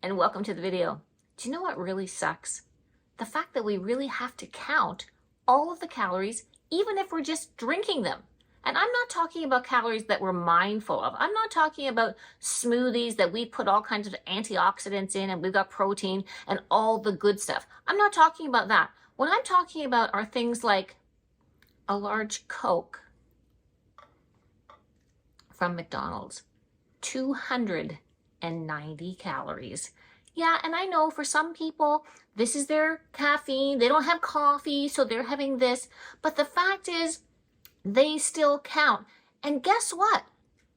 and welcome to the video. Do you know what really sucks? The fact that we really have to count all of the calories, even if we're just drinking them. And I'm not talking about calories that we're mindful of. I'm not talking about smoothies that we put all kinds of antioxidants in and we've got protein and all the good stuff. I'm not talking about that. What I'm talking about are things like a large Coke from McDonald's, 290 calories. Yeah, and I know for some people, this is their caffeine. They don't have coffee, so they're having this. But the fact is, they still count. And guess what?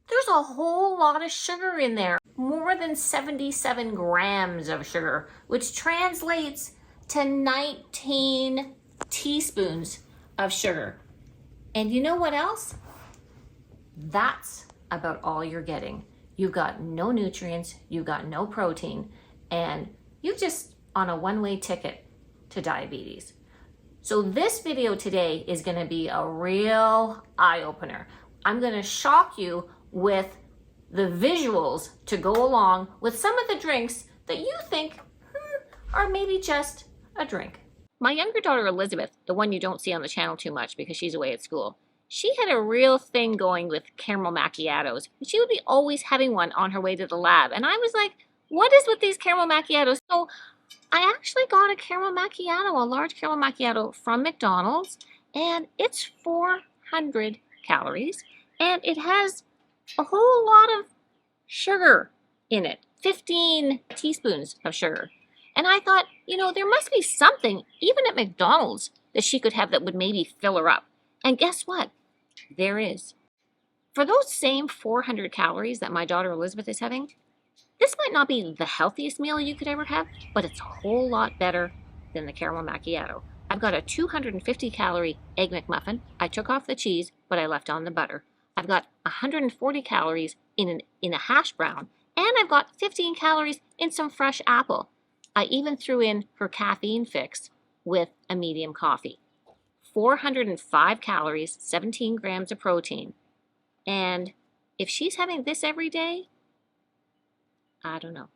There's a whole lot of sugar in there. More than 77 grams of sugar, which translates to 19 teaspoons of sugar. And you know what else? That's about all you're getting. You've got no nutrients, you've got no protein, and you're just on a one-way ticket to diabetes. So this video today is going to be a real eye-opener. I'm going to shock you with the visuals to go along with some of the drinks that you think are maybe just a drink. My younger daughter Elizabeth, the one you don't see on the channel too much because she's away at school, she had a real thing going with caramel macchiatos. She would be always having one on her way to the lab. And I was like, what is with these caramel macchiatos? So I actually got a caramel macchiato, a large caramel macchiato from McDonald's, and it's 400 calories, and it has a whole lot of sugar in it, 15 teaspoons of sugar. And I thought, you know, there must be something, even at McDonald's, that she could have that would maybe fill her up. And guess what? There is. For those same 400 calories that my daughter Elizabeth is having, this might not be the healthiest meal you could ever have, but it's a whole lot better than the caramel macchiato. I've got a 250 calorie Egg McMuffin. I took off the cheese, but I left on the butter. I've got 140 calories in a hash brown, and I've got 15 calories in some fresh apple. I even threw in her caffeine fix with a medium coffee. 405 calories, 17 grams of protein. And if she's having this every day, I don't know.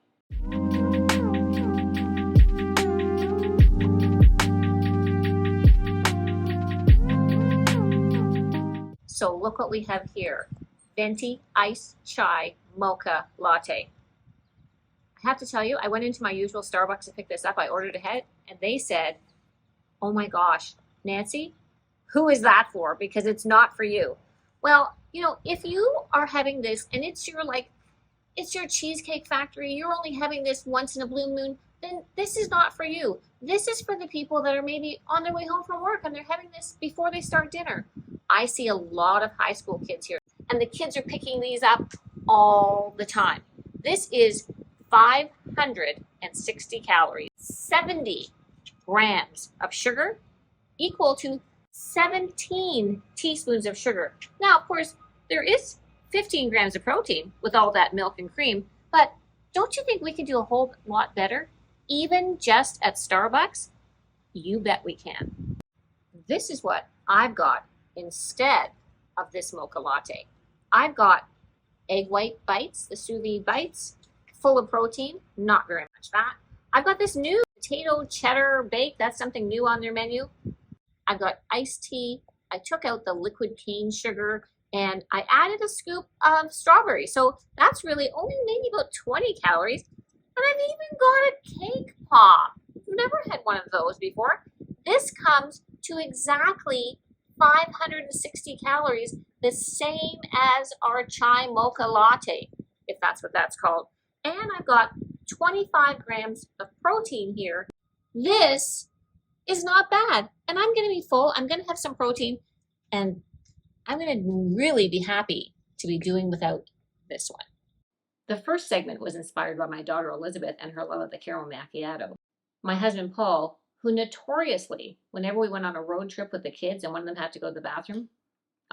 So look what we have here. Venti Iced Chai Mocha Latte. I have to tell you, I went into my usual Starbucks to pick this up. I ordered ahead, and they said, oh my gosh, Nancy, who is that for? Because it's not for you. Well, you know, if you are having this and it's your Cheesecake Factory, you're only having this once in a blue moon, then this is not for you. This is for the people that are maybe on their way home from work and they're having this before they start dinner. I see a lot of high school kids here, and the kids are picking these up all the time. This is 560 calories, 70 grams of sugar, equal to 17 teaspoons of sugar. Now, of course, there is 15 grams of protein with all that milk and cream, but don't you think we can do a whole lot better, even just at Starbucks? You bet we can. This is what I've got instead of this mocha latte. I've got egg white bites, the sous vide bites, full of protein, not very much fat. I've got this new potato cheddar bake. That's something new on their menu. I've got iced tea. I took out the liquid cane sugar and I added a scoop of strawberry. So that's really only maybe about 20 calories. And I've even got a cake pop. I've never had one of those before. This comes to exactly 560 calories, the same as our chai mocha latte, if that's what that's called. And I've got 25 grams of protein here. This is not bad. And I'm going to be full. I'm going to have some protein. And I'm going to really be happy to be doing without this one. The first segment was inspired by my daughter Elizabeth and her love of the caramel macchiato. My husband Paul, who notoriously, whenever we went on a road trip with the kids and one of them had to go to the bathroom,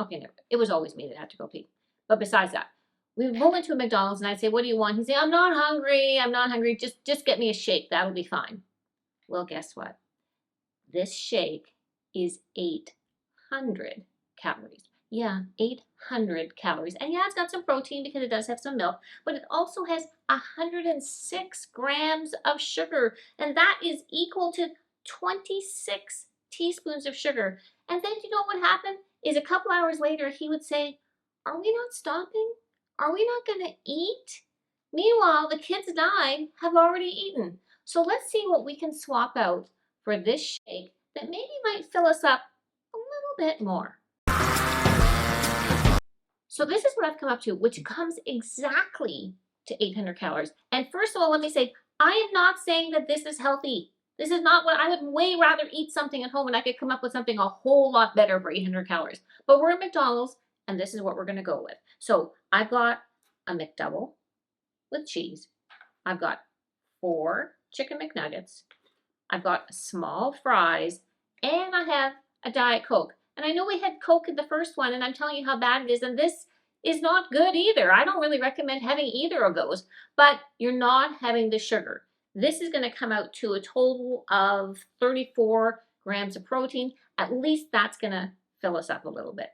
okay, never, it was always me that had to go pee. But besides that, we would roll into a McDonald's and I'd say, what do you want? He'd say, I'm not hungry. Just get me a shake. That'll be fine. Well, guess what? This shake is 800 calories. Yeah, 800 calories. And yeah, it's got some protein because it does have some milk, but it also has 106 grams of sugar, and that is equal to 26 teaspoons of sugar. And then you know what happened? Is a couple hours later, he would say, "Are we not stopping? Are we not going to eat?" Meanwhile, the kids and I have already eaten. So let's see what we can swap out for this shake that maybe might fill us up a little bit more. So this is what I've come up to, which comes exactly to 800 calories. And first of all, let me say, I am not saying that this is healthy. This is not what I would way rather eat something at home and I could come up with something a whole lot better for 800 calories. But we're at McDonald's and this is what we're going to go with. So I've got a McDouble with cheese. I've got 4 chicken McNuggets. I've got small fries and I have a Diet Coke. And I know we had Coke in the first one and I'm telling you how bad it is. And this is not good either. I don't really recommend having either of those, but you're not having the sugar. This is going to come out to a total of 34 grams of protein. At least that's going to fill us up a little bit.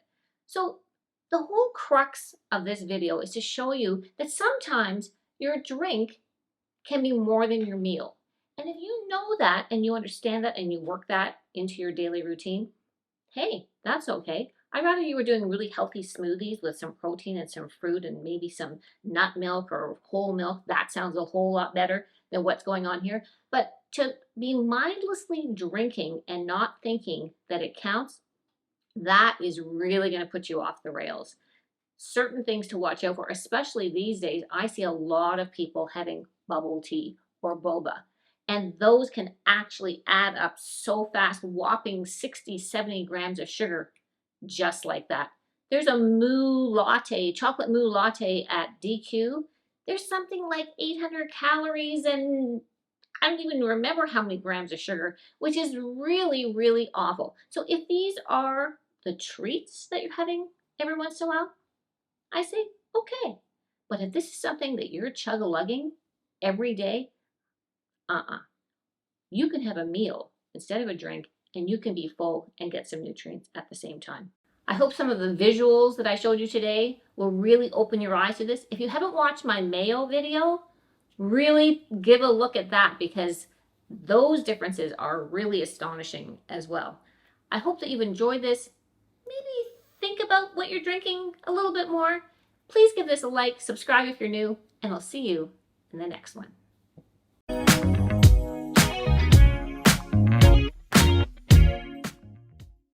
So the whole crux of this video is to show you that sometimes your drink can be more than your meal. And if you know that and you understand that and you work that into your daily routine, hey, that's okay. I'd rather you were doing really healthy smoothies with some protein and some fruit and maybe some nut milk or whole milk. That sounds a whole lot better than what's going on here. But to be mindlessly drinking and not thinking that it counts, that is really going to put you off the rails. Certain things to watch out for, especially these days, I see a lot of people having bubble tea or boba. And those can actually add up so fast, whopping 60, 70 grams of sugar, just like that. There's a moo latte, chocolate moo latte at DQ. There's something like 800 calories and I don't even remember how many grams of sugar, which is really, really awful. So if these are the treats that you're having every once in a while, I say, okay. But if this is something that you're chug-a-lugging every day, you can have a meal instead of a drink and you can be full and get some nutrients at the same time. I hope some of the visuals that I showed you today will really open your eyes to this. If you haven't watched my mayo video, really give a look at that because those differences are really astonishing as well. I hope that you've enjoyed this. Maybe think about what you're drinking a little bit more. Please give this a like, subscribe if you're new, and I'll see you in the next one.